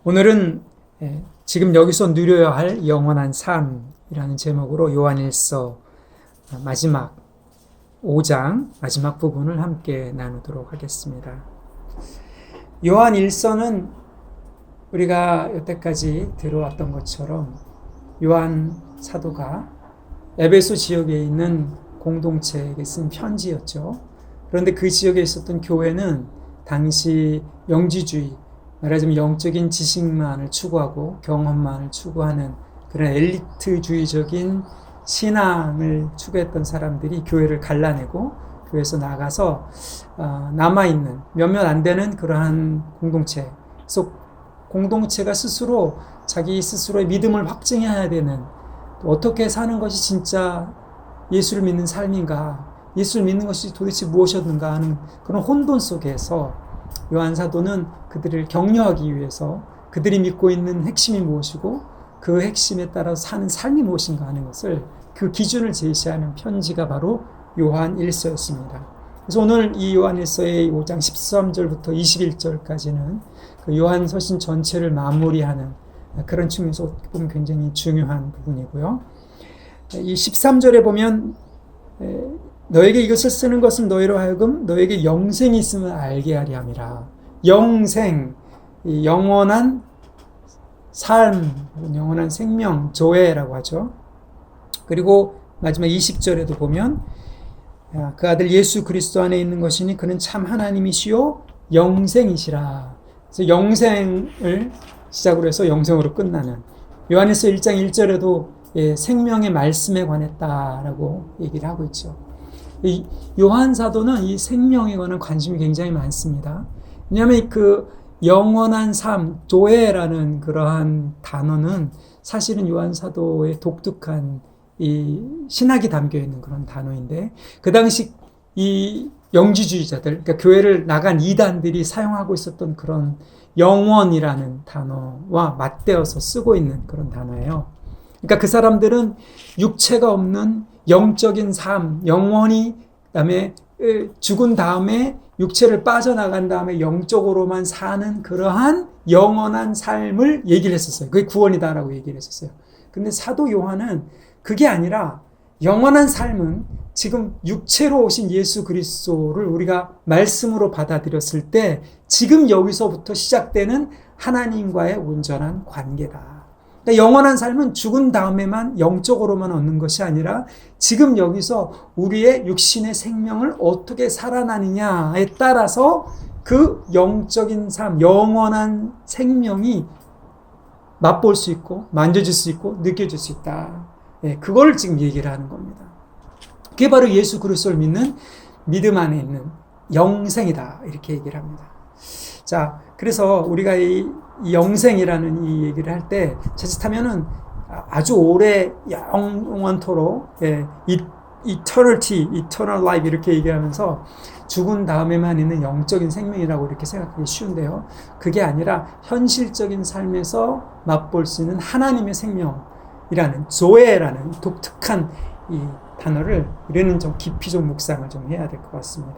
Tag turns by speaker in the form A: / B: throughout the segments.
A: 오늘은 지금 여기서 누려야 할 영원한 삶이라는 제목으로 요한일서 마지막 5장 마지막 부분을 함께 나누도록 하겠습니다. 요한일서는 우리가 여태까지 들어왔던 것처럼 요한 사도가 에베소 지역에 있는 공동체에게 쓴 편지였죠. 그런데 그 지역에 있었던 교회는 당시 영지주의, 말하자면 영적인 지식만을 추구하고 경험만을 추구하는 그런 엘리트주의적인 신앙을 추구했던 사람들이 교회를 갈라내고 교회에서 나가서 남아있는 몇몇 안 되는 그러한 공동체, 그래서 공동체가 스스로 자기 스스로의 믿음을 확증해야 되는, 또 어떻게 사는 것이 진짜 예수를 믿는 삶인가, 예수를 믿는 것이 도대체 무엇이었는가 하는 그런 혼돈 속에서 요한 사도는 그들을 격려하기 위해서 그들이 믿고 있는 핵심이 무엇이고 그 핵심에 따라서 사는 삶이 무엇인가 하는 것을, 그 기준을 제시하는 편지가 바로 요한일서였습니다. 그래서 오늘 이 요한일서의 5장 13절부터 21절까지는 그 요한 서신 전체를 마무리하는 그런 측면에서 보면 굉장히 중요한 부분이고요. 이 13절에 보면 너에게 이것을 쓰는 것은 너희로 하여금 너에게 영생이 있음을 알게 하려 함이라. 영생, 영원한 삶, 영원한 생명, 조회라고 하죠. 그리고 마지막 20절에도 보면 그 아들 예수 그리스도 안에 있는 것이니 그는 참 하나님이시요 영생이시라. 그래서 영생을 시작으로 해서 영생으로 끝나는, 요한일서 1장 1절에도 생명의 말씀에 관했다라고 얘기를 하고 있죠. 이 요한 사도는 이 생명에 관한 관심이 굉장히 많습니다. 왜냐하면 그 영원한 삶, 조회라는 그러한 단어는 사실은 요한 사도의 독특한 이 신학이 담겨 있는 그런 단어인데, 그 당시 이 영지주의자들, 그러니까 교회를 나간 이단들이 사용하고 있었던 그런 영원이라는 단어와 맞대어서 쓰고 있는 그런 단어예요. 그러니까 그 사람들은 육체가 없는 영적인 삶, 영원히, 그다음에 죽은 다음에 육체를 빠져나간 다음에 영적으로만 사는 그러한 영원한 삶을 얘기를 했었어요. 그게 구원이다라고 얘기를 했었어요. 근데 사도 요한은 그게 아니라 영원한 삶은 지금 육체로 오신 예수 그리스도를 우리가 말씀으로 받아들였을 때 지금 여기서부터 시작되는 하나님과의 온전한 관계다. 그러니까 영원한 삶은 죽은 다음에만 영적으로만 얻는 것이 아니라 지금 여기서 우리의 육신의 생명을 어떻게 살아나느냐에 따라서 그 영적인 삶, 영원한 생명이 맛볼 수 있고 만져질 수 있고 느껴질 수 있다. 그걸 지금 얘기를 하는 겁니다. 그게 바로 예수 그리스도를 믿는 믿음 안에 있는 영생이다, 이렇게 얘기를 합니다. 자, 그래서 우리가 이 영생이라는 이 얘기를 할 때 자칫하면은 아주 오래 영원토록 eternity, eternal life 이렇게 얘기하면서 죽은 다음에만 있는 영적인 생명이라고 이렇게 생각하기 쉬운데요. 그게 아니라 현실적인 삶에서 맛볼 수 있는 하나님의 생명이라는 조회라는 독특한 이 단어를 우리는 좀 깊이 좀 묵상을 좀 해야 될 것 같습니다.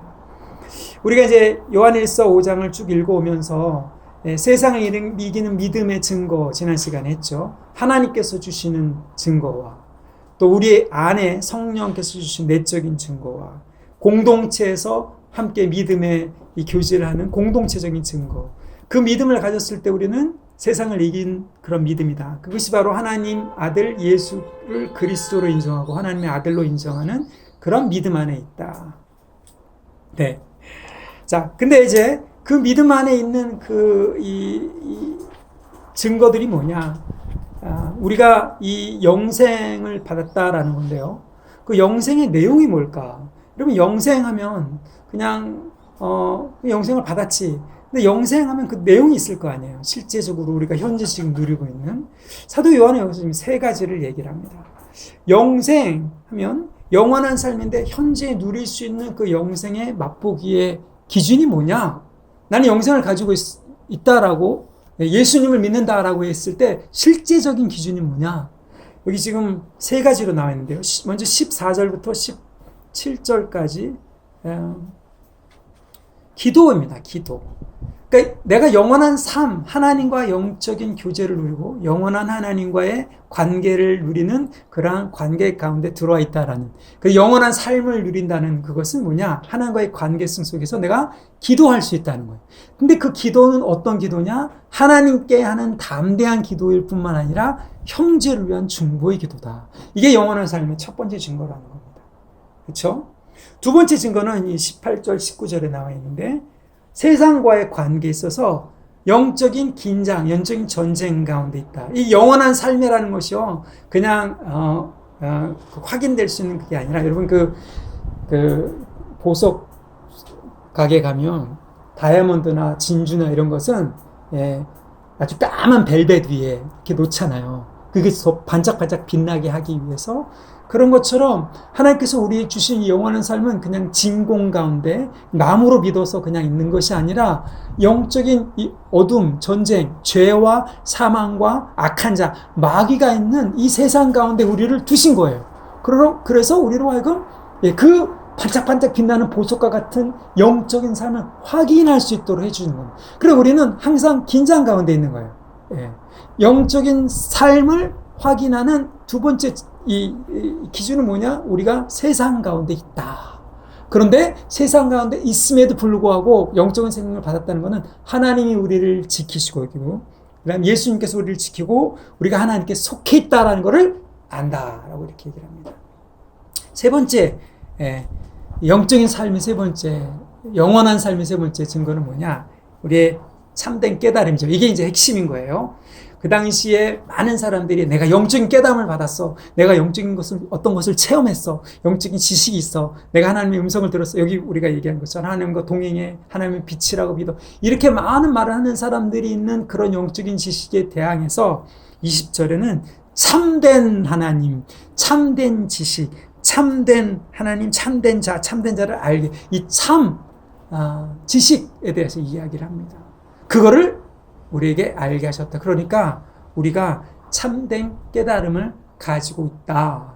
A: 우리가 이제 요한일서 5장을 쭉 읽어오면서 세상을 이기는 믿음의 증거, 지난 시간에 했죠. 하나님께서 주시는 증거와 또 우리 안에 성령께서 주신 내적인 증거와 공동체에서 함께 믿음의 이 교제를 하는 공동체적인 증거, 그 믿음을 가졌을 때 우리는 세상을 이긴 그런 믿음이다. 그것이 바로 하나님 아들 예수를 그리스도로 인정하고 하나님의 아들로 인정하는 그런 믿음 안에 있다. 네. 자, 근데 이제 그 믿음 안에 있는 이 증거들이 뭐냐? 우리가 이 영생을 받았다라는 건데요. 그 영생의 내용이 뭘까? 여러분, 영생하면 그냥 영생을 받았지. 근데 영생하면 그 내용이 있을 거 아니에요. 실제적으로 우리가 현재 지금 누리고 있는. 사도 요한은 여기서 지금 세 가지를 얘기를 합니다. 영생하면 영원한 삶인데 현재 누릴 수 있는 그 영생의 맛보기의 기준이 뭐냐? 나는 영생을 가지고 있다라고, 예수님을 믿는다라고 했을 때 실제적인 기준이 뭐냐? 여기 지금 세 가지로 나와 있는데요. 먼저 14절부터 17절까지 기도입니다. 기도. 그러니까 내가 영원한 삶, 하나님과 영적인 교제를 누리고 영원한 하나님과의 관계를 누리는 그러한 관계 가운데 들어와 있다라는 그 영원한 삶을 누린다는 그것은 뭐냐? 하나님과의 관계성 속에서 내가 기도할 수 있다는 거예요. 근데 그 기도는 어떤 기도냐? 하나님께 하는 담대한 기도일 뿐만 아니라 형제를 위한 중보의 기도다. 이게 영원한 삶의 첫 번째 증거라는 겁니다. 그렇죠? 두 번째 증거는 이 18절, 19절에 나와 있는데 세상과의 관계에 있어서 영적인 긴장, 영적인 전쟁 가운데 있다. 이 영원한 삶이라는 것이요, 그냥 확인될 수 있는 그게 아니라 여러분 그 보석 가게 가면 다이아몬드나 진주나 이런 것은 아주 까만 벨벳 위에 이렇게 놓잖아요. 그게 더 반짝반짝 빛나게 하기 위해서. 그런 것처럼 하나님께서 우리에게 주신 영원한 삶은 그냥 진공 가운데 나무로 믿어서 그냥 있는 것이 아니라 영적인 이 어둠, 전쟁, 죄와 사망과 악한 자, 마귀가 있는 이 세상 가운데 우리를 두신 거예요. 그래서 우리로 하여금 그 반짝반짝 빛나는 보석과 같은 영적인 삶을 확인할 수 있도록 해주는 겁니다. 그래서 우리는 항상 긴장 가운데 있는 거예요. 영적인 삶을 확인하는 두 번째 이 기준은 뭐냐? 우리가 세상 가운데 있다. 그런데 세상 가운데 있음에도 불구하고 영적인 생명을 받았다는 것은 하나님이 우리를 지키시고 있고, 그다음 예수님께서 우리를 지키고 우리가 하나님께 속해 있다라는 것을 안다라고 이렇게 얘기를 합니다. 세 번째, 영적인 삶의 세 번째, 영원한 삶의 세 번째 증거는 뭐냐? 우리의 참된 깨달음이죠. 이게 이제 핵심인 거예요. 그 당시에 많은 사람들이 내가 영적인 깨달음을 받았어. 내가 영적인 것을, 어떤 것을 체험했어. 영적인 지식이 있어. 내가 하나님의 음성을 들었어. 여기 우리가 얘기한 것처럼 하나님과 동행해. 하나님의 빛이라고 믿어. 이렇게 많은 말을 하는 사람들이 있는 그런 영적인 지식에 대항해서 20절에는 참된 하나님, 참된 지식, 참된 하나님, 참된 자, 참된 자를 알게, 이 지식에 대해서 이야기를 합니다. 그거를 우리에게 알게 하셨다. 그러니까 우리가 참된 깨달음을 가지고 있다.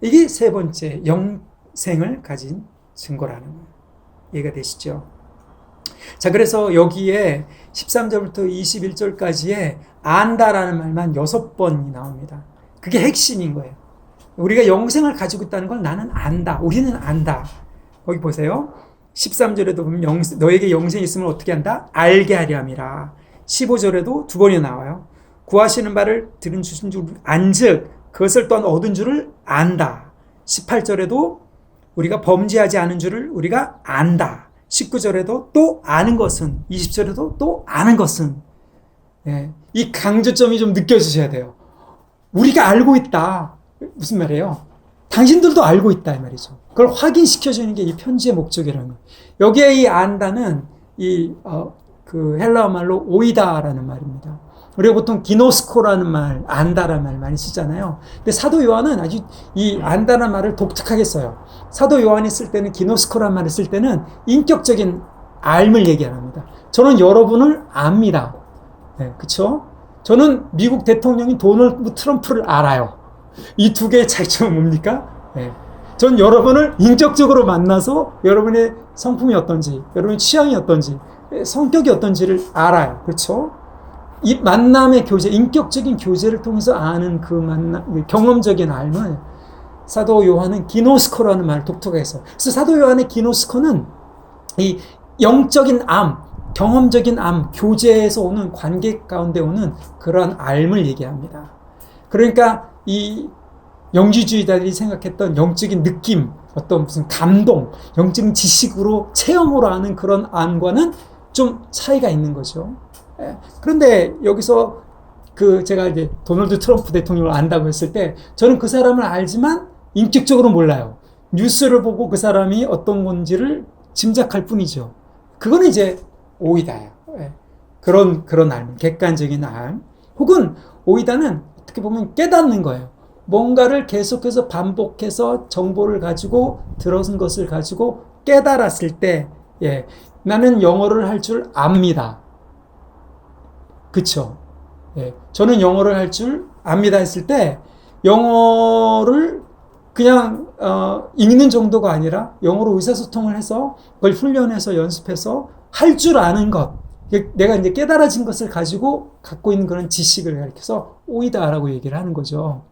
A: 이게 세 번째 영생을 가진 증거라는 거예요. 이해가 되시죠? 자, 그래서 여기에 13절부터 21절까지의 안다라는 말만 6번이 나옵니다. 그게 핵심인 거예요. 우리가 영생을 가지고 있다는 걸 나는 안다. 우리는 안다. 거기 보세요. 13절에도 보면 너에게 영생이 있으면 어떻게 한다? 알게 하려 함이라. 15절에도 두 번이 나와요. 구하시는 바를 들은 주신 줄 안즉 그것을 또한 얻은 줄을 안다. 18절에도 우리가 범죄하지 않은 줄을 우리가 안다. 19절에도 또 아는 것은, 20절에도 또 아는 것은, 이 강조점이 좀 느껴지셔야 돼요. 우리가 알고 있다. 무슨 말이에요? 당신들도 알고 있다 이 말이죠. 그걸 확인시켜주는 게 이 편지의 목적이라는 거예요. 여기에 이 안다는 그 헬라어 말로 오이다라는 말입니다. 우리가 보통 기노스코라는 말, 안다라는 말 많이 쓰잖아요. 근데 사도 요한은 아주 이 안다라는 말을 독특하게 써요. 사도 요한이 쓸 때는 기노스코라는 말을 쓸 때는 인격적인 알을 얘기합니다. 저는 여러분을 압니다. 그렇죠? 저는 미국 대통령인 도널드 트럼프를 알아요. 이 두 개의 차이점은 뭡니까? 전 여러분을 인격적으로 만나서 여러분의 성품이 어떤지, 여러분의 취향이 어떤지, 성격이 어떤지를 알아요. 그렇죠? 이 만남의 교제, 인격적인 교제를 통해서 아는 그 경험적인 알을 사도 요한은 기노스코라는 말을 독특하게 했어요. 그래서 사도 요한의 기노스코는 이 영적인 암, 경험적인 암, 교제에서 오는 관계 가운데 오는 그러한 알을 얘기합니다. 그러니까 이 영지주의자들이 생각했던 영적인 느낌, 어떤 무슨 감동, 영적인 지식으로 체험으로 아는 그런 암과는 좀 차이가 있는 거죠. 그런데 여기서 제가 이제 도널드 트럼프 대통령을 안다고 했을 때 저는 그 사람을 알지만 인격적으로 몰라요. 뉴스를 보고 그 사람이 어떤 건지를 짐작할 뿐이죠. 그거는 이제 오이다예요. 그런 알, 객관적인 알. 혹은 오이다는 어떻게 보면 깨닫는 거예요. 뭔가를 계속해서 반복해서 정보를 가지고 들은 것을 가지고 깨달았을 때, 나는 영어를 할 줄 압니다. 그쵸? 저는 영어를 할 줄 압니다 했을 때 영어를 그냥 읽는 정도가 아니라 영어로 의사소통을 해서 그걸 훈련해서 연습해서 할 줄 아는 것, 내가 이제 깨달아진 것을 가지고 갖고 있는 그런 지식을 가리켜서 오이다라고 얘기를 하는 거죠.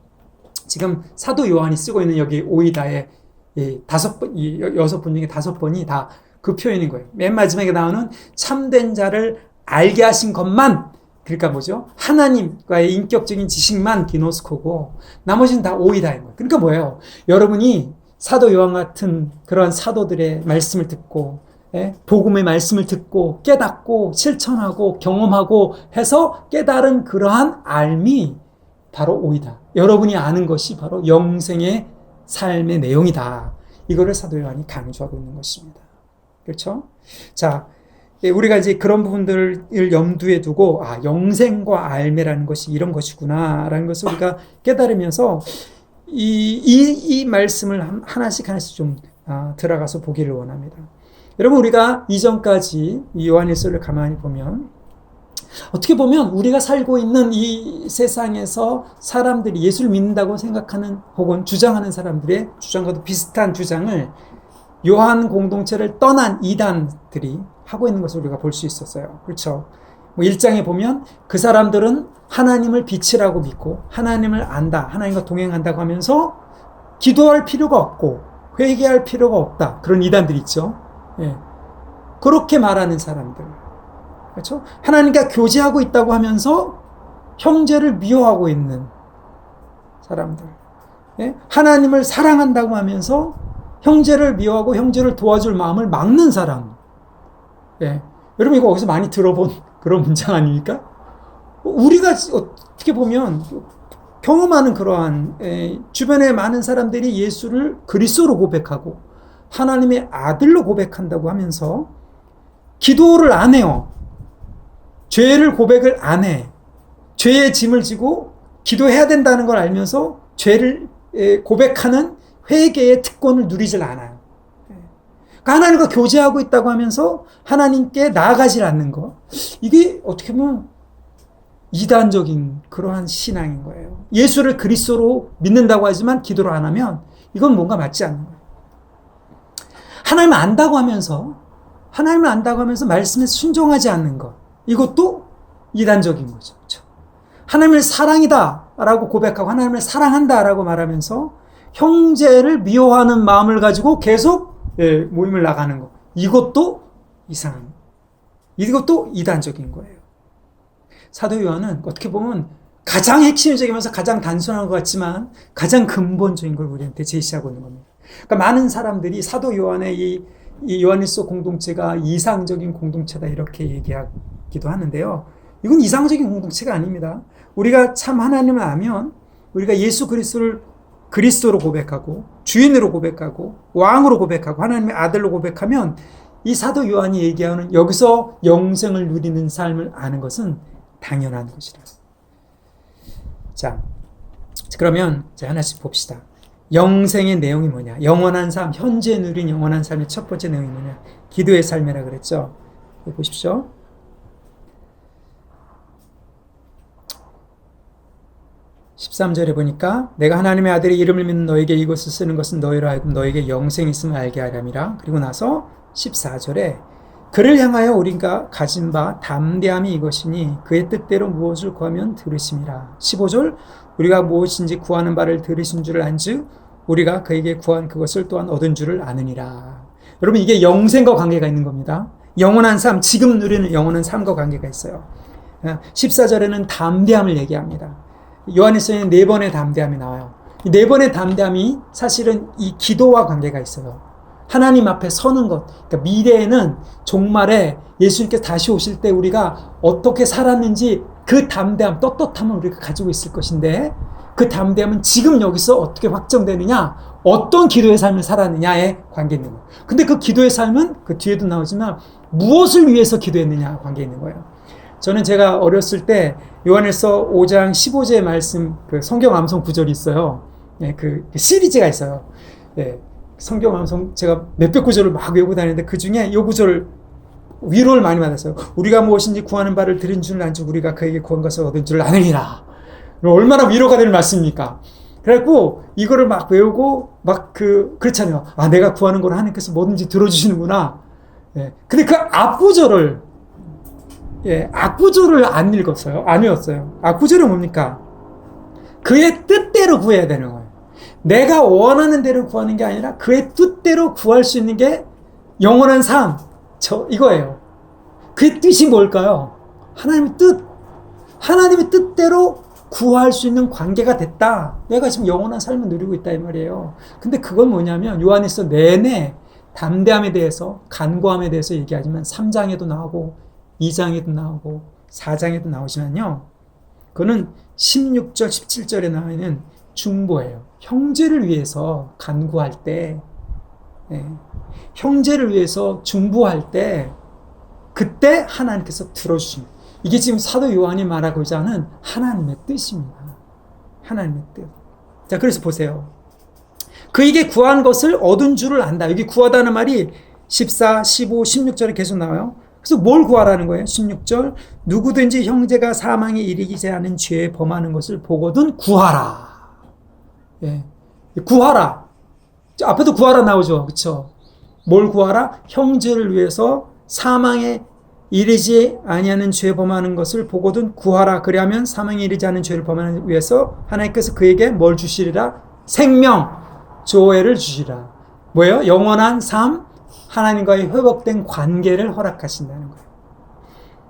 A: 지금 사도 요한이 쓰고 있는 여기 오이다의 이 6번 중에 5번이 다 그 표현인 거예요. 맨 마지막에 나오는 참된 자를 알게 하신 것만, 그러니까 뭐죠? 하나님과의 인격적인 지식만 기노스코고 나머지는 다 오이다인 거예요. 그러니까 뭐예요? 여러분이 사도 요한 같은 그런 사도들의 말씀을 듣고 복음의 말씀을 듣고 깨닫고 실천하고 경험하고 해서 깨달은 그러한 알미 바로 오이다. 여러분이 아는 것이 바로 영생의 삶의 내용이다. 이거를 사도 요한이 강조하고 있는 것입니다. 그렇죠? 자, 우리가 이제 그런 부분들을 염두에 두고 영생과 알매라는 것이 이런 것이구나라는 것을 우리가 깨달으면서 이 말씀을 하나씩 좀 들어가서 보기를 원합니다. 여러분, 우리가 이전까지 이 요한일서를 가만히 보면 어떻게 보면 우리가 살고 있는 이 세상에서 사람들이 예수를 믿는다고 생각하는 혹은 주장하는 사람들의 주장과도 비슷한 주장을 요한 공동체를 떠난 이단들이 하고 있는 것을 우리가 볼 수 있었어요. 그렇죠? 1장에 보면 그 사람들은 하나님을 빛이라고 믿고 하나님을 안다, 하나님과 동행한다고 하면서 기도할 필요가 없고 회개할 필요가 없다. 그런 이단들이 있죠. 예. 그렇게 말하는 사람들. 그렇죠? 하나님과 교제하고 있다고 하면서 형제를 미워하고 있는 사람들. 예? 하나님을 사랑한다고 하면서 형제를 미워하고 형제를 도와줄 마음을 막는 사람. 예. 여러분, 이거 어디서 많이 들어본 그런 문장 아닙니까? 우리가 어떻게 보면 경험하는 그러한 주변에 많은 사람들이 예수를 그리스도로 고백하고 하나님의 아들로 고백한다고 하면서 기도를 안 해요. 죄를 고백을 안 해. 죄의 짐을 지고 기도해야 된다는 걸 알면서 죄를 고백하는 회개의 특권을 누리질 않아요. 그러니까 하나님과 교제하고 있다고 하면서 하나님께 나아가질 않는 것. 이게 어떻게 보면 이단적인 그러한 신앙인 거예요. 예수를 그리스도로 믿는다고 하지만 기도를 안 하면 이건 뭔가 맞지 않는 거예요. 하나님을 안다고 하면서 말씀에 순종하지 않는 것. 이것도 이단적인 거죠. 그렇죠? 하나님을 사랑이다라고 고백하고 하나님을 사랑한다라고 말하면서 형제를 미워하는 마음을 가지고 계속 모임을 나가는 것. 이것도 이상한, 이것도 이단적인 거예요. 사도 요한은 어떻게 보면 가장 핵심적이면서 가장 단순한 것 같지만 가장 근본적인 걸 우리한테 제시하고 있는 겁니다. 그러니까 많은 사람들이 사도 요한의 이 요한일서 공동체가 이상적인 공동체다 이렇게 얘기하기도 하는데요. 이건 이상적인 공동체가 아닙니다. 우리가 참 하나님을 알면 우리가 예수 그리스도를 그리스도로 고백하고 주인으로 고백하고 왕으로 고백하고 하나님의 아들로 고백하면 이 사도 요한이 얘기하는 여기서 영생을 누리는 삶을 아는 것은 당연한 것이다. 자, 그러면 이제 하나씩 봅시다. 영생의 내용이 뭐냐? 영원한 삶, 현재 누린 영원한 삶의 첫 번째 내용이 뭐냐? 기도의 삶이라 그랬죠. 보십시오. 13절에 보니까 내가 하나님의 아들의 이름을 믿는 너에게 이것을 쓰는 것은 너희로 하여금 너에게 영생이 있음을 알게 하렴이라. 그리고 나서 14절에 그를 향하여 우리가 가진 바 담대함이 이것이니 그의 뜻대로 무엇을 구하면 들으심이라. 15절 우리가 무엇인지 구하는 바를 들으신 줄을 안즉 우리가 그에게 구한 그것을 또한 얻은 줄을 아느니라. 여러분, 이게 영생과 관계가 있는 겁니다. 영원한 삶, 지금 누리는 영원한 삶과 관계가 있어요. 14절에는 담대함을 얘기합니다. 요한일서에는 4번의 담대함이 나와요. 이 4번의 담대함이 사실은 이 기도와 관계가 있어요. 하나님 앞에 서는 것. 그러니까 미래에는 종말에 예수님께서 다시 오실 때 우리가 어떻게 살았는지 그 담대함, 떳떳함을 우리가 가지고 있을 것인데 그 담대함은 지금 여기서 어떻게 확정되느냐, 어떤 기도의 삶을 살았느냐에 관계 있는 거예요. 근데 그 기도의 삶은 그 뒤에도 나오지만 무엇을 위해서 기도했느냐 관계 있는 거예요. 저는 제가 어렸을 때 요한일서 5장 15절의 말씀, 그 성경 암송 구절이 있어요. 그 시리즈가 있어요. 성경 암송 제가 몇백 구절을 막 외우고 다니는데 그 중에 이 구절 위로를 많이 받았어요. 우리가 무엇인지 구하는 바를 들은 줄 안즉 우리가 그에게 구한 것을 얻은 줄 아느니라. 얼마나 위로가 되는 말씀입니까? 그래갖고 이거를 막 외우고 막 그렇잖아요. 아, 내가 구하는 걸 하나님께서 뭐든지 들어주시는구나. 예. 근데 그 앞구절을, 예, 앞구절을 안 읽었어요. 안 외웠어요. 앞구절은 뭡니까? 그의 뜻대로 구해야 되는 거예요. 내가 원하는 대로 구하는 게 아니라 그의 뜻대로 구할 수 있는 게 영원한 삶. 이거예요. 그의 뜻이 뭘까요? 하나님의 뜻. 하나님의 뜻대로 구할 수 있는 관계가 됐다. 내가 지금 영원한 삶을 누리고 있다 이 말이에요. 근데 그건 뭐냐면 요한일서 내내 담대함에 대해서, 간구함에 대해서 얘기하지만 3장에도 나오고 2장에도 나오고 4장에도 나오지만요. 그거는 16절, 17절에 나와 있는 중보예요. 형제를 위해서 간구할 때, 예, 형제를 위해서 중보할 때 그때 하나님께서 들어주십니다. 이게 지금 사도 요한이 말하고자 하는 하나님의 뜻입니다. 하나님의 뜻. 자, 그래서 보세요. 그에게 구한 것을 얻은 줄을 안다. 여기 구하다는 말이 14, 15, 16절에 계속 나와요. 그래서 뭘 구하라는 거예요? 16절. 누구든지 형제가 사망에 이르지 않은 죄에 범하는 것을 보거든 구하라. 예. 구하라. 앞에도 구하라 나오죠. 그렇죠? 뭘 구하라? 형제를 위해서 사망에 이르지 아니하는 죄 범하는 것을 보거든 구하라. 그리하면 사망에 이르지 않은 죄를 범하는 위해서 하나님께서 그에게 뭘 주시리라? 생명, 조회를 주시리라. 뭐예요? 영원한 삶, 하나님과의 회복된 관계를 허락하신다는 거예요.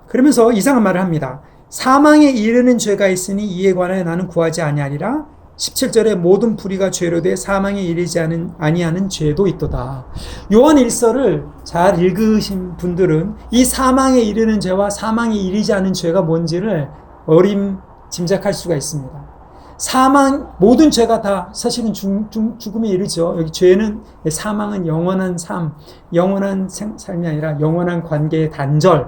A: 그러면서 이상한 말을 합니다. 사망에 이르는 죄가 있으니 이에 관하여 나는 구하지 아니하리라. 17절에 모든 불의가 죄로 돼 사망에 이르지 아니하는 죄도 있도다. 요한 일서를 잘 읽으신 분들은 이 사망에 이르는 죄와 사망에 이르지 않은 죄가 뭔지를 짐작할 수가 있습니다. 모든 죄가 다 사실은 죽음에 이르죠. 여기 죄는, 사망은 영원한 삶, 영원한 삶이 아니라 영원한 관계의 단절,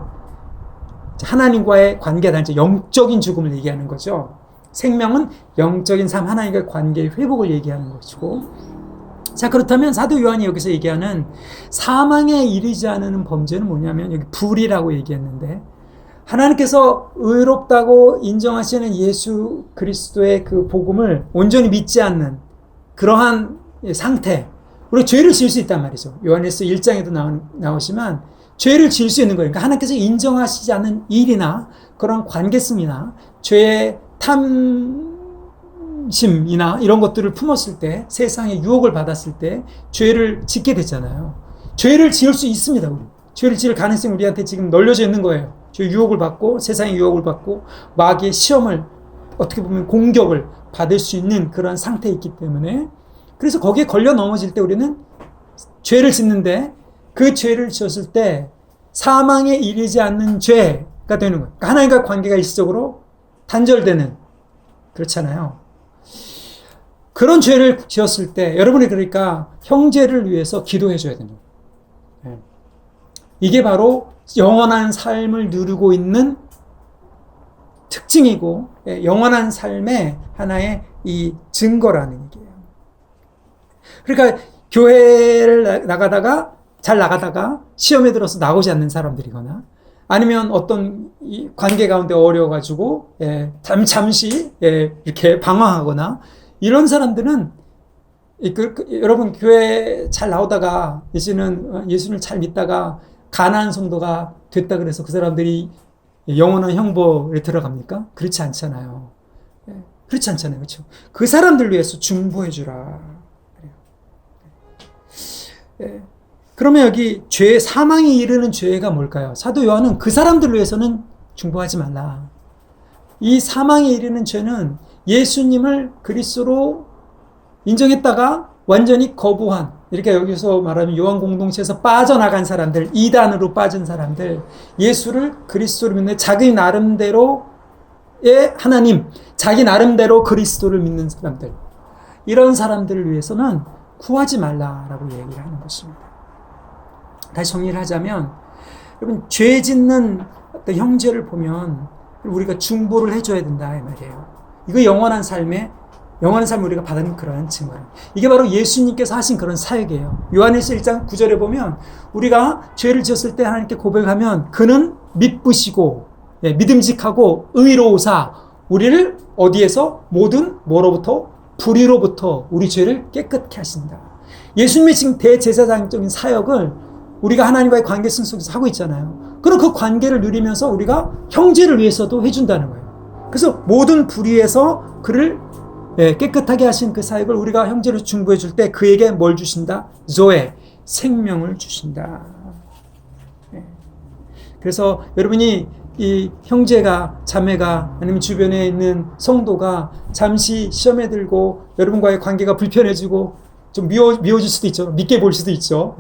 A: 하나님과의 관계 단절, 영적인 죽음을 얘기하는 거죠. 생명은 영적인 삶, 하나님과의 관계의 회복을 얘기하는 것이고, 자, 그렇다면 사도 요한이 여기서 얘기하는 사망에 이르지 않는 범죄는 뭐냐면, 여기 불이라고 얘기했는데, 하나님께서 의롭다고 인정하시는 예수 그리스도의 그 복음을 온전히 믿지 않는 그러한 상태, 우리가 죄를 지을 수 있단 말이죠. 요한일서 1장에도 나오지만 죄를 지을 수 있는 거예요. 그러니까 하나님께서 인정하시지 않는 일이나 그런 관계성이나 죄의 탐심이나 이런 것들을 품었을 때, 세상의 유혹을 받았을 때 죄를 짓게 됐잖아요. 죄를 지을 수 있습니다. 우리. 죄를 지을 가능성이 우리한테 지금 널려져 있는 거예요. 죄 유혹을 받고, 세상의 유혹을 받고, 마귀의 시험을, 어떻게 보면 공격을 받을 수 있는 그런 상태에 있기 때문에, 그래서 거기에 걸려 넘어질 때 우리는 죄를 짓는데, 그 죄를 지었을 때 사망에 이르지 않는 죄가 되는 거예요. 그러니까 하나님과 관계가 일시적으로 단절되는, 그렇잖아요. 그런 죄를 지었을 때 여러분이 그러니까 형제를 위해서 기도해 줘야 됩니다. 이게 바로 영원한 삶을 누리고 있는 특징이고, 영원한 삶의 하나의 이 증거라는 얘기예요. 그러니까 교회를 잘 나가다가 시험에 들어서 나오지 않는 사람들이거나, 아니면 어떤 관계 가운데 어려워가지고 잠시 이렇게 방황하거나, 이런 사람들은 여러분 교회 잘 나오다가 이제는 예수를 잘 믿다가 가나안 성도가 됐다 그래서 그 사람들이 영원한 형벌에 들어갑니까? 그렇지 않잖아요. 그렇지 않잖아요. 그렇죠? 그 사람들 위해서 중보해 주라. 그러면 여기 사망에 이르는 죄가 뭘까요? 사도 요한은 그 사람들 위해서는 중보하지 말라. 이 사망에 이르는 죄는 예수님을 그리스도로 인정했다가 완전히 거부한, 이렇게 여기서 말하면 요한 공동체에서 빠져나간 사람들, 이단으로 빠진 사람들, 예수를 그리스도로 믿는 자기 나름대로의 하나님, 자기 나름대로 그리스도를 믿는 사람들, 이런 사람들을 위해서는 구하지 말라라고 얘기를 하는 것입니다. 다시 정리를 하자면, 여러분 죄 짓는 어떤 형제를 보면 우리가 중보를 해줘야 된다 이 말이에요. 이거 영원한 삶을 우리가 받은 그런 증거예요. 이게 바로 예수님께서 하신 그런 사역이에요. 요한일서 1장 9절에 보면 우리가 죄를 지었을 때 하나님께 고백하면 그는 미쁘시고 믿음직하고 의로우사 우리를 어디에서? 모든 뭐로부터? 불의로부터 우리 죄를 깨끗게 하신다. 예수님의 지금 대제사장적인 사역을 우리가 하나님과의 관계성 속에서 하고 있잖아요. 그럼 그 관계를 누리면서 우리가 형제를 위해서도 해준다는 거예요. 그래서 모든 불의에서 그를 깨끗하게 하신 그 사역을 우리가 형제로 중보해 줄 때 그에게 뭘 주신다? 조에, 생명을 주신다. 그래서 여러분이 이 형제가, 자매가, 아니면 주변에 있는 성도가 잠시 시험에 들고 여러분과의 관계가 불편해지고 좀 미워질 수도 있죠. 믿게 볼 수도 있죠.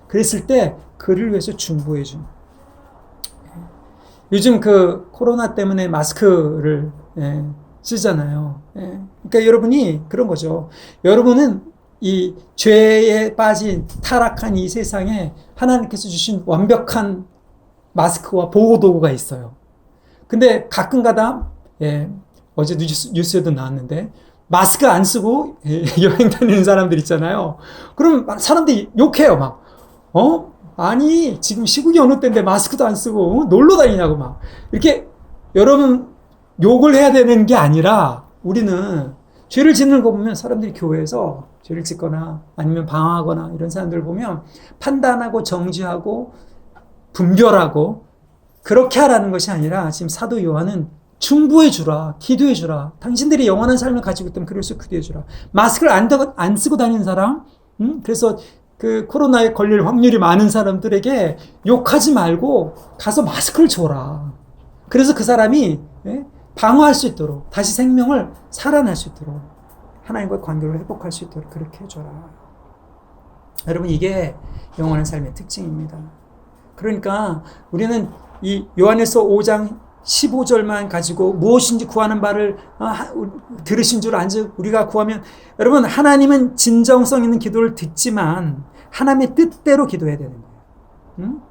A: 그랬을 때 그를 위해서 중보해 준. 요즘 그 코로나 때문에 마스크를 쓰잖아요. 그러니까 여러분이 그런 거죠. 여러분은 이 죄에 빠진 타락한 이 세상에 하나님께서 주신 완벽한 마스크와 보호도구가 있어요. 근데 가끔가다 어제 뉴스에도 나왔는데 마스크 안 쓰고 여행 다니는 사람들 있잖아요. 그럼 사람들이 욕해요. 막 아니 지금 시국이 어느 때인데 마스크도 안 쓰고 놀러 다니냐고 막 이렇게. 여러분, 욕을 해야 되는 게 아니라 우리는 죄를 짓는 거 보면 사람들이 교회에서 죄를 짓거나 아니면 방황하거나 이런 사람들 보면 판단하고 정죄하고 분별하고 그렇게 하라는 것이 아니라 지금 사도 요한은 중보해 주라, 기도해 주라. 당신들이 영원한 삶을 가지고 있다면 그래서 기도해 주라. 마스크를 안 쓰고 다니는 사람, 그래서 그 코로나에 걸릴 확률이 많은 사람들에게 욕하지 말고 가서 마스크를 줘라. 그래서 그 사람이 방어할 수 있도록, 다시 생명을 살아날 수 있도록, 하나님과의 관계를 회복할 수 있도록 그렇게 해줘라. 여러분, 이게 영원한 삶의 특징입니다. 그러니까 우리는 이 요한에서 5장 15절만 가지고 무엇인지 구하는 바를 들으신 줄 안즉 우리가 구하면, 여러분, 하나님은 진정성 있는 기도를 듣지만 하나님의 뜻대로 기도해야 되는 거예요.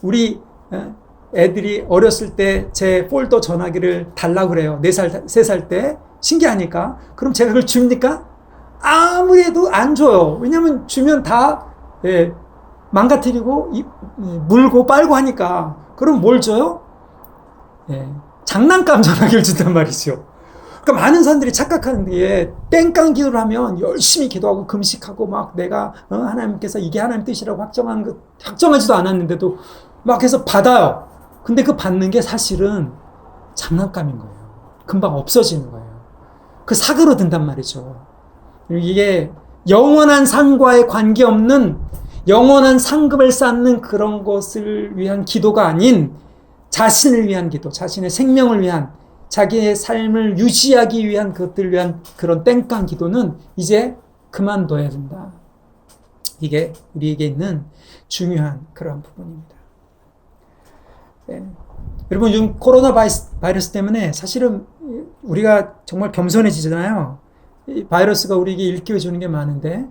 A: 우리 애들이 어렸을 때 제 폴더 전화기를 달라고 그래요. 4살, 3살 때. 신기하니까. 그럼 제가 그걸 줍니까? 아무리 해도 안 줘요. 왜냐면 주면 다 망가뜨리고 물고 빨고 하니까. 그럼 뭘 줘요? 장난감 전화기를 준단 말이죠. 그러니까 많은 사람들이 착각하는 게 땡깡 기도를 하면 열심히 기도하고 금식하고 막 내가 하나님께서 이게 하나님 뜻이라고 확정하지도 않았는데도 막 해서 받아요. 근데 그 받는 게 사실은 장난감인 거예요. 금방 없어지는 거예요. 그 사고로 든단 말이죠. 이게 영원한 상과의 관계없는 영원한 상급을 쌓는 그런 것을 위한 기도가 아닌 자신을 위한 기도, 자신의 생명을 위한, 자기의 삶을 유지하기 위한 것들을 위한 그런 땡깡 기도는 이제 그만둬야 된다. 이게 우리에게 있는 중요한 그런 부분입니다. 여러분, 요즘 코로나 바이러스 때문에 사실은 우리가 정말 겸손해지잖아요. 이 바이러스가 우리에게 일깨워 주는 게 많은데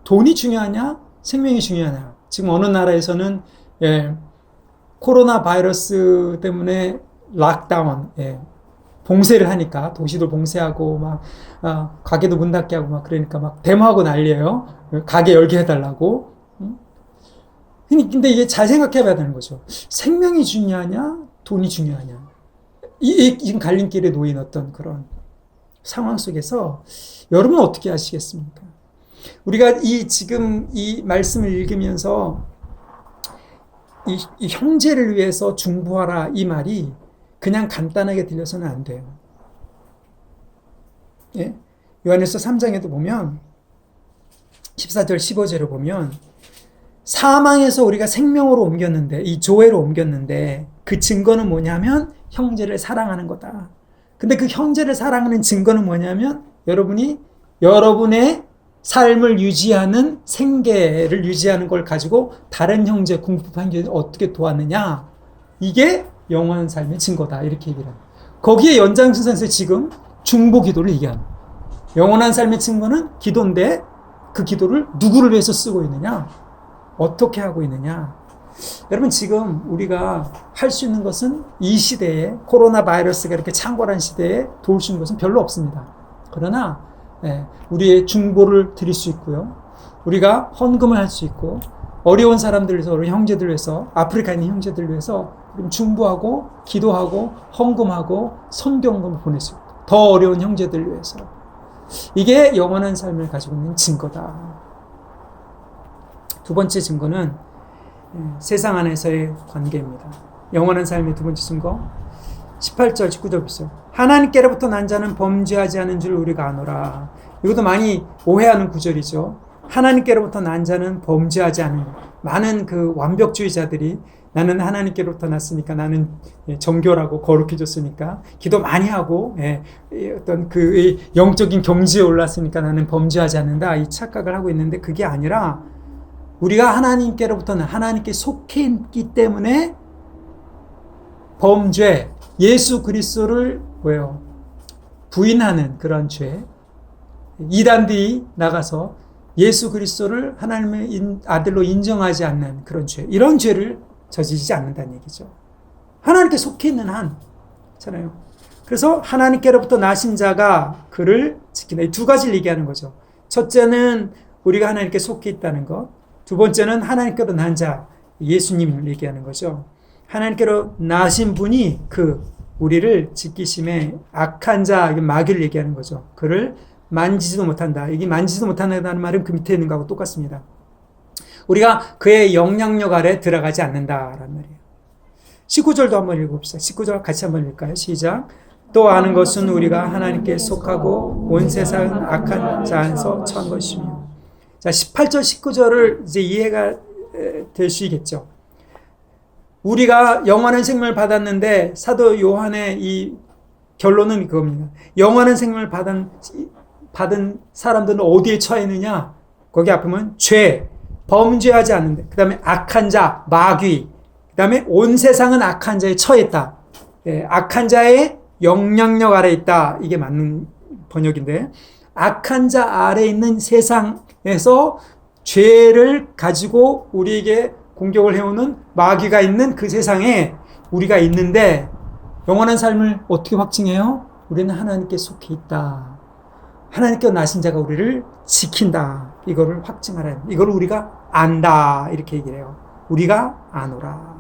A: 돈이 중요하냐? 생명이 중요하냐? 지금 어느 나라에서는 코로나 바이러스 때문에 락다운, 봉쇄를 하니까 도시도 봉쇄하고 막 가게도 문 닫게 하고 막 그러니까 막 데모하고 난리예요. 가게 열게 해달라고. 근데 이게 잘 생각해 봐야 되는 거죠. 생명이 중요하냐? 돈이 중요하냐? 지금 갈림길에 놓인 어떤 그런 상황 속에서 여러분은 어떻게 하시겠습니까? 우리가 지금 이 말씀을 읽으면서 이 형제를 위해서 중보하라 이 말이 그냥 간단하게 들려서는 안 돼요. 요한일서 3장에도 보면 14절 15절을 보면 사망에서 우리가 생명으로 옮겼는데, 이 조회로 옮겼는데 그 증거는 뭐냐면 형제를 사랑하는 거다. 근데 그 형제를 사랑하는 증거는 뭐냐면 여러분의 삶을 유지하는, 생계를 유지하는 걸 가지고 다른 형제, 궁핍한 형제를 어떻게 도왔느냐. 이게 영원한 삶의 증거다. 이렇게 얘기를 합니다. 거기에 연장선상에서 지금 중보 기도를 얘기합니다. 영원한 삶의 증거는 기도인데 그 기도를 누구를 위해서 쓰고 있느냐? 어떻게 하고 있느냐? 여러분, 지금 우리가 할 수 있는 것은 이 시대에, 코로나 바이러스가 이렇게 창궐한 시대에 도울 수 있는 것은 별로 없습니다. 그러나 우리의 중보를 드릴 수 있고요. 우리가 헌금을 할 수 있고, 어려운 사람들을 위해서, 우리 형제들 위해서, 아프리카에 있는 형제들 위해서 중보하고 기도하고 헌금하고 선경금을 보낼 수 있고, 더 어려운 형제들 위해서. 이게 영원한 삶을 가지고 있는 증거다. 두 번째 증거는 세상 안에서의 관계입니다. 영원한 삶의 두 번째 증거 18절 19절 보세요. 하나님께로부터 난 자는 범죄하지 않은 줄 우리가 아노라. 이것도 많이 오해하는 구절이죠. 하나님께로부터 난 자는 범죄하지 않은, 많은 그 완벽주의자들이 나는 하나님께로부터 났으니까, 나는 정결하고 거룩해졌으니까, 기도 많이 하고 어떤 그 영적인 경지에 올랐으니까 나는 범죄하지 않는다, 이 착각을 하고 있는데, 그게 아니라 우리가 하나님께로부터는 하나님께 속해 있기 때문에 범죄, 예수 그리스도를 뭐예요? 부인하는 그런 죄, 이단들이 나가서 예수 그리스도를 하나님의 아들로 인정하지 않는 그런 죄, 이런 죄를 저지르지 않는다는 얘기죠. 하나님께 속해 있는 한, 잖아요. 그래서 하나님께로부터 나신 자가 그를 지킨다. 이 두 가지를 얘기하는 거죠. 첫째는 우리가 하나님께 속해 있다는 것. 두 번째는 하나님께로 난 자, 예수님을 얘기하는 거죠. 하나님께로 나신 분이 우리를 지키심에 악한 자, 마귀를 얘기하는 거죠. 그를 만지지도 못한다. 이게 만지지도 못한다는 말은 그 밑에 있는 거하고 똑같습니다. 우리가 그의 영향력 아래 들어가지 않는다라는 말이에요. 19절도 한번 읽어봅시다. 19절 같이 한번 읽을까요? 시작. 또 아는 것은 우리가 하나님께 속하고 온 세상은 악한 자 안에서 처한 것이며. 자, 18절, 19절을 이제 이해가 되시겠죠. 우리가 영원한 생명을 받았는데 사도 요한의 이 결론은 그겁니다. 영원한 생명을 받은 사람들은 어디에 처해 있느냐? 거기 앞에 보면 죄, 범죄하지 않는데, 그 다음에 악한 자, 마귀, 그 다음에 온 세상은 악한 자에 처해 있다. 악한 자의 영향력 아래 있다. 이게 맞는 번역인데, 악한 자 아래 있는 세상에서 죄를 가지고 우리에게 공격을 해오는 마귀가 있는 그 세상에 우리가 있는데, 영원한 삶을 어떻게 확증해요? 우리는 하나님께 속해 있다. 하나님께 나신 자가 우리를 지킨다. 이거를 확증하라. 이걸 우리가 안다. 이렇게 얘기를 해요. 우리가 아노라.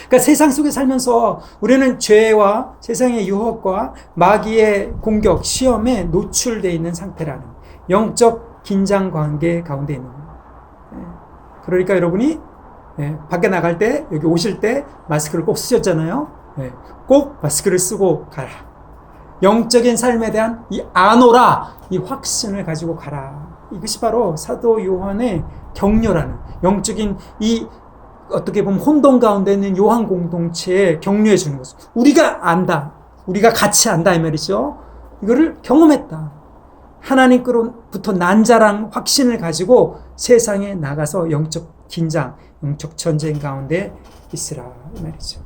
A: 그러니까 세상 속에 살면서 우리는 죄와 세상의 유혹과 마귀의 공격, 시험에 노출되어 있는 상태라는 영적 긴장 관계 가운데 있는 거예요. 그러니까 여러분이 밖에 나갈 때, 여기 오실 때 마스크를 꼭 쓰셨잖아요. 꼭 마스크를 쓰고 가라. 영적인 삶에 대한 이 아노라, 이 확신을 가지고 가라. 이것이 바로 사도 요한의 격려라는, 영적인 이 어떻게 보면 혼돈 가운데 있는 요한 공동체에 격려해 주는 것을 우리가 안다. 우리가 같이 안다 이 말이죠. 이거를 경험했다. 하나님께로부터 난 자랑 확신을 가지고 세상에 나가서 영적 긴장, 영적 전쟁 가운데 있으라 이 말이죠.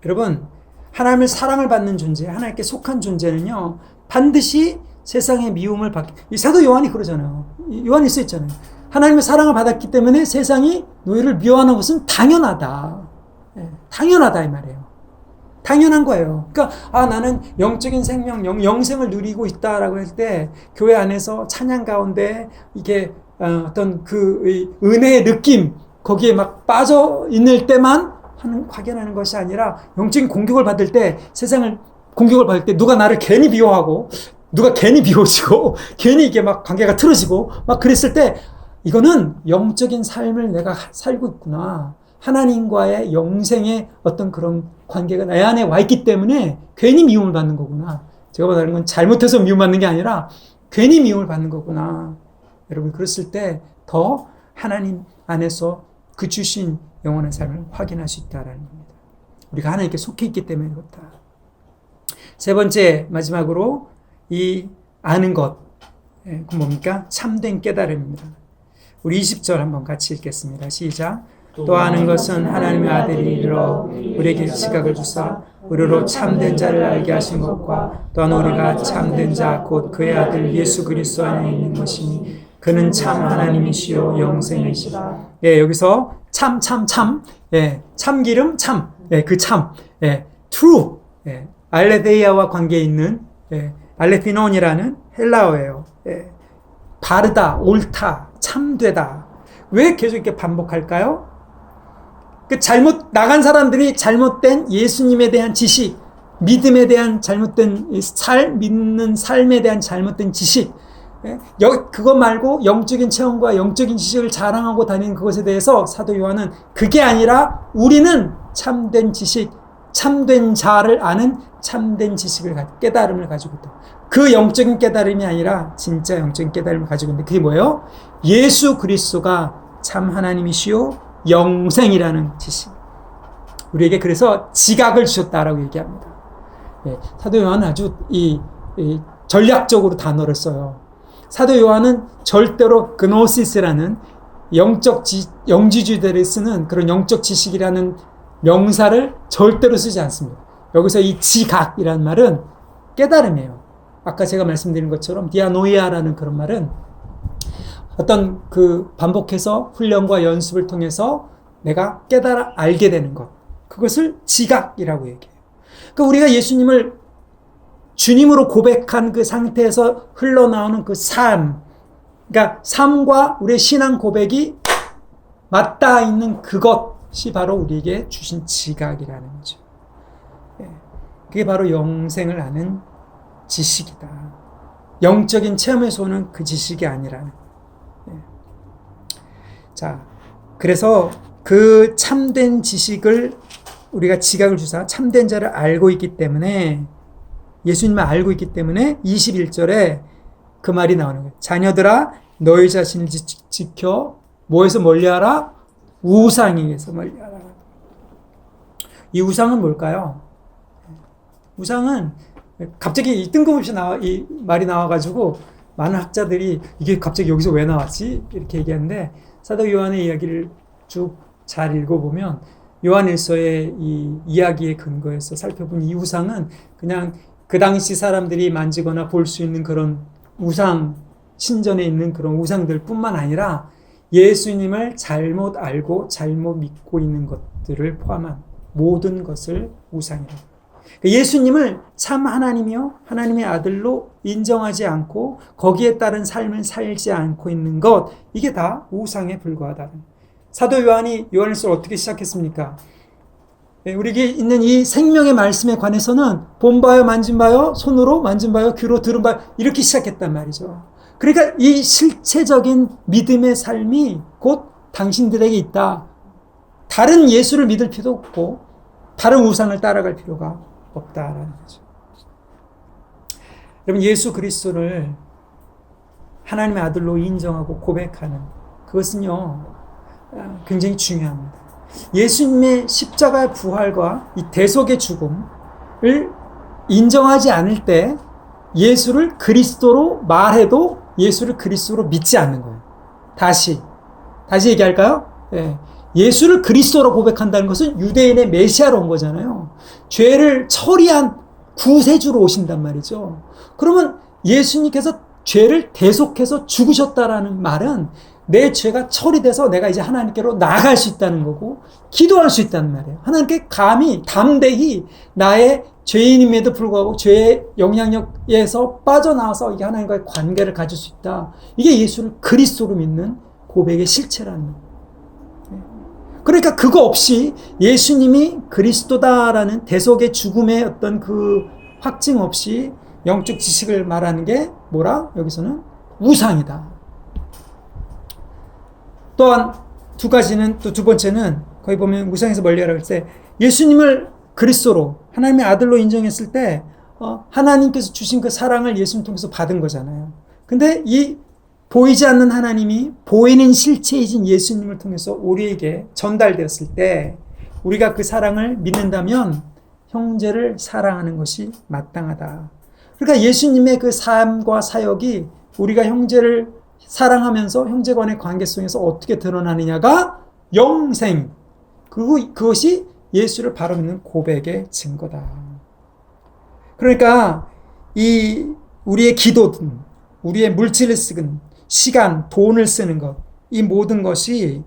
A: 여러분, 하나님의 사랑을 받는 존재, 하나님께 속한 존재는요, 반드시 세상의 미움을 받기. 이 사도 요한이 그러잖아요. 요한이 써있잖아요. 하나님의 사랑을 받았기 때문에 세상이 너희를 미워하는 것은 당연하다. 당연하다 이 말이에요. 당연한 거예요. 그러니까 나는 영적인 생명, 영생을 누리고 있다라고 할 때 교회 안에서 찬양 가운데 이게 어떤 그 은혜의 느낌 거기에 막 빠져 있을 때만 확연하는 것이 아니라 영적인 공격을 받을 때, 세상을 공격을 받을 때 누가 나를 괜히 미워하고 누가 괜히 미워지고 괜히 이게 막 관계가 틀어지고 막 그랬을 때 이거는 영적인 삶을 내가 살고 있구나. 하나님과의 영생의 어떤 그런 관계가 내 안에 와 있기 때문에 괜히 미움을 받는 거구나. 제가 말하는 건 잘못해서 미움받는 게 아니라 괜히 미움을 받는 거구나. 여러분, 그랬을 때 더 하나님 안에서 그 주신 영원한 삶을 확인할 수 있다는 겁니다. 우리가 하나님께 속해 있기 때문에 그렇다. 세 번째, 마지막으로 이 아는 것, 그 뭡니까? 참된 깨달음입니다. 우리 20절 한번 같이 읽겠습니다. 시작. 또 아는 것은 하나님의 아들이 이르러 우리에게 지각을 주사 우리로 참된 자를 알게 하신 것과 또한 우리가 참된 자 곧 그의 아들 예수 그리스도 안에 있는 것이니 그는 참 하나님이시요 영생이시다. 여기서 참, 참기름, 참, 그 참, true, 알레데이아와 관계에 있는 알레피논이라는 헬라어예요. 바르다, 옳다, 참되다. 왜 계속 이렇게 반복할까요? 그 잘못 나간 사람들이 잘못된 예수님에 대한 지식, 믿음에 대한 잘못된 믿는 삶에 대한 잘못된 지식, 그것 말고 영적인 체험과 영적인 지식을 자랑하고 다니는 그것에 대해서 사도 요한은 그게 아니라 우리는 참된 지식, 참된 자를 아는 참된 지식을 깨달음을 가지고 있다. 그 영적인 깨달음이 아니라 진짜 영적인 깨달음을 가지고 있는데 그게 뭐예요? 예수 그리스도가 참 하나님이시요 영생이라는 지식. 우리에게 그래서 지각을 주셨다라고 얘기합니다. 사도 요한은 아주 전략적으로 단어를 써요. 사도 요한은 절대로 그노시스라는 영지주의들이 쓰는 그런 영적 지식이라는 명사를 절대로 쓰지 않습니다. 여기서 이 지각이라는 말은 깨달음이에요. 아까 제가 말씀드린 것처럼 디아노이아라는 그런 말은 어떤 반복해서 훈련과 연습을 통해서 내가 깨달아 알게 되는 것. 그것을 지각이라고 얘기해요. 그러니까 우리가 예수님을 주님으로 고백한 그 상태에서 흘러나오는 그 삶, 그러니까 삶과 우리의 신앙 고백이 맞닿아 있는 그것이 바로 우리에게 주신 지각이라는 거죠. 그게 바로 영생을 아는 지식이다. 영적인 체험에서 오는 그 지식이 아니라는. 자, 그래서 그 참된 지식을 우리가 지각을 주사 참된 자를 알고 있기 때문에 예수님을 알고 있기 때문에 21절에 그 말이 나오는 거예요. 자녀들아 너희 자신을 지켜 뭐에서 멀리하라? 우상에게서 멀리하라. 이 우상은 뭘까요? 우상은 갑자기 뜬금없이 이 말이 나와가지고 많은 학자들이 이게 갑자기 여기서 왜 나왔지? 이렇게 얘기하는데 사도 요한의 이야기를 쭉 잘 읽어보면 요한일서의 이 이야기의 근거에서 살펴본 이 우상은 그냥 그 당시 사람들이 만지거나 볼 수 있는 그런 우상, 신전에 있는 그런 우상들 뿐만 아니라 예수님을 잘못 알고 잘못 믿고 있는 것들을 포함한 모든 것을 우상이라고. 예수님을 참 하나님이요 하나님의 아들로 인정하지 않고 거기에 따른 삶을 살지 않고 있는 것, 이게 다 우상에 불과하다. 사도 요한이 요한일서를 어떻게 시작했습니까? 우리에게 있는 이 생명의 말씀에 관해서는 본 바요 만진 바요 손으로 만진 바요 귀로 들은 바요 이렇게 시작했단 말이죠. 그러니까 이 실체적인 믿음의 삶이 곧 당신들에게 있다. 다른 예수를 믿을 필요도 없고 다른 우상을 따라갈 필요가 없다라는 거죠. 여러분, 예수 그리스도를 하나님의 아들로 인정하고 고백하는 그것은요 굉장히 중요합니다. 예수님의 십자가의 부활과 이 대속의 죽음을 인정하지 않을 때 예수를 그리스도로 말해도 예수를 그리스도로 믿지 않는 거예요. 다시 얘기할까요? 네. 예수를 그리스도로 고백한다는 것은 유대인의 메시아로 온 거잖아요. 죄를 처리한 구세주로 오신단 말이죠. 그러면 예수님께서 죄를 대속해서 죽으셨다라는 말은 내 죄가 처리돼서 내가 이제 하나님께로 나아갈 수 있다는 거고 기도할 수 있다는 말이에요. 하나님께 감히 담대히 나의 죄인임에도 불구하고 죄의 영향력에서 빠져나와서 이게 하나님과의 관계를 가질 수 있다. 이게 예수를 그리스도로 믿는 고백의 실체라는 거예요. 그러니까 그거 없이 예수님이 그리스도다라는 대속의 죽음의 어떤 그 확증 없이 영적 지식을 말하는 게 뭐라? 여기서는 우상이다. 또한 두 가지는, 또 두 번째는 거기 보면 우상에서 멀리하라 할 때 예수님을 그리스도로 하나님의 아들로 인정했을 때 하나님께서 주신 그 사랑을 예수님 통해서 받은 거잖아요. 근데 이 보이지 않는 하나님이 보이는 실체이신 예수님을 통해서 우리에게 전달되었을 때 우리가 그 사랑을 믿는다면 형제를 사랑하는 것이 마땅하다. 그러니까 예수님의 그 삶과 사역이 우리가 형제를 사랑하면서 형제 간의 관계 속에서 어떻게 드러나느냐가 영생, 그것이 예수를 바로 믿는 고백의 증거다. 그러니까 이 우리의 기도든 우리의 물질을 쓰든 시간, 돈을 쓰는 것, 이 모든 것이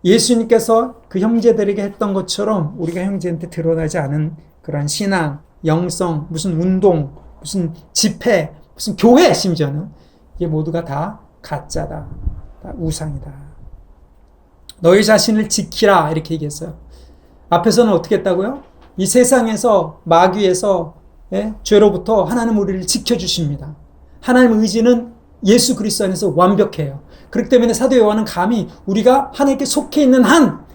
A: 예수님께서 그 형제들에게 했던 것처럼 우리가 형제한테 드러나지 않은 그런 신앙, 영성, 무슨 운동, 무슨 집회, 무슨 교회, 심지어는 이게 모두가 다 가짜다, 다 우상이다. 너희 자신을 지키라 이렇게 얘기했어요. 앞에서는 어떻게 했다고요? 이 세상에서 마귀에서 죄로부터 하나님 우리를 지켜주십니다. 하나님 의지는 예수 그리스도 안에서 완벽해요. 그렇기 때문에 사도 요한은 감히 우리가 하나님께 속해 있는 한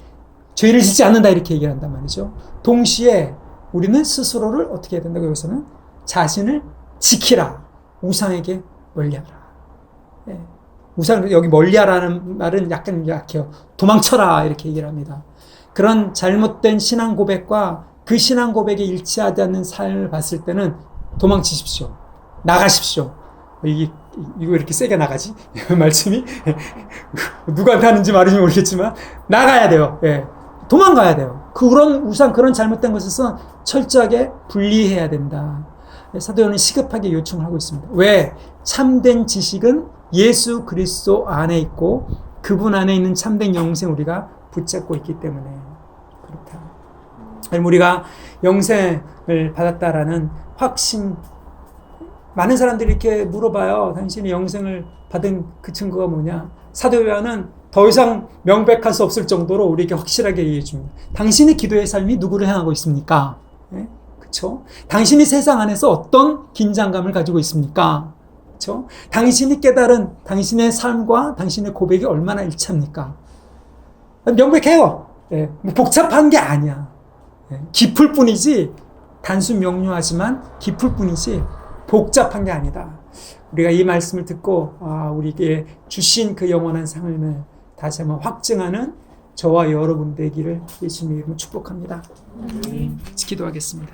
A: 죄를 짓지 않는다 이렇게 얘기를 한단 말이죠. 동시에 우리는 스스로를 어떻게 해야 된다고 여기서는 자신을 지키라. 우상에게 멀리하라. 우상 여기 멀리하라는 말은 약간 약해요. 도망쳐라 이렇게 얘기를 합니다. 그런 잘못된 신앙 고백과 그 신앙 고백에 일치하지 않는 삶을 봤을 때는 도망치십시오. 나가십시오. 이거 이렇게 세게 나가지? 말씀이 누구한테 하는지 말인지 모르겠지만 나가야 돼요. 도망가야 돼요. 그런 우상 그런 잘못된 것에서 철저하게 분리해야 된다. 사도 요한은 시급하게 요청을 하고 있습니다. 왜? 참된 지식은 예수 그리스도 안에 있고 그분 안에 있는 참된 영생 우리가 붙잡고 있기 때문에 그렇다. 우리가 영생을 받았다라는 확신, 많은 사람들이 이렇게 물어봐요. 당신이 영생을 받은 그 증거가 뭐냐? 사도 요한은 더 이상 명백할 수 없을 정도로 우리에게 확실하게 얘기해 줍니다. 당신의 기도의 삶이 누구를 향하고 있습니까? 그렇죠? 당신이 세상 안에서 어떤 긴장감을 가지고 있습니까? 그렇죠? 당신이 깨달은 당신의 삶과 당신의 고백이 얼마나 일치합니까? 명백해요. 복잡한 게 아니야. 깊을 뿐이지, 단순 명료하지만 깊을 뿐이지 복잡한 게 아니다. 우리가 이 말씀을 듣고 우리에게 주신 그 영원한 삶을 다시 한번 확증하는 저와 여러분 되기를 예수님의 이름으로 축복합니다. 기도하겠습니다.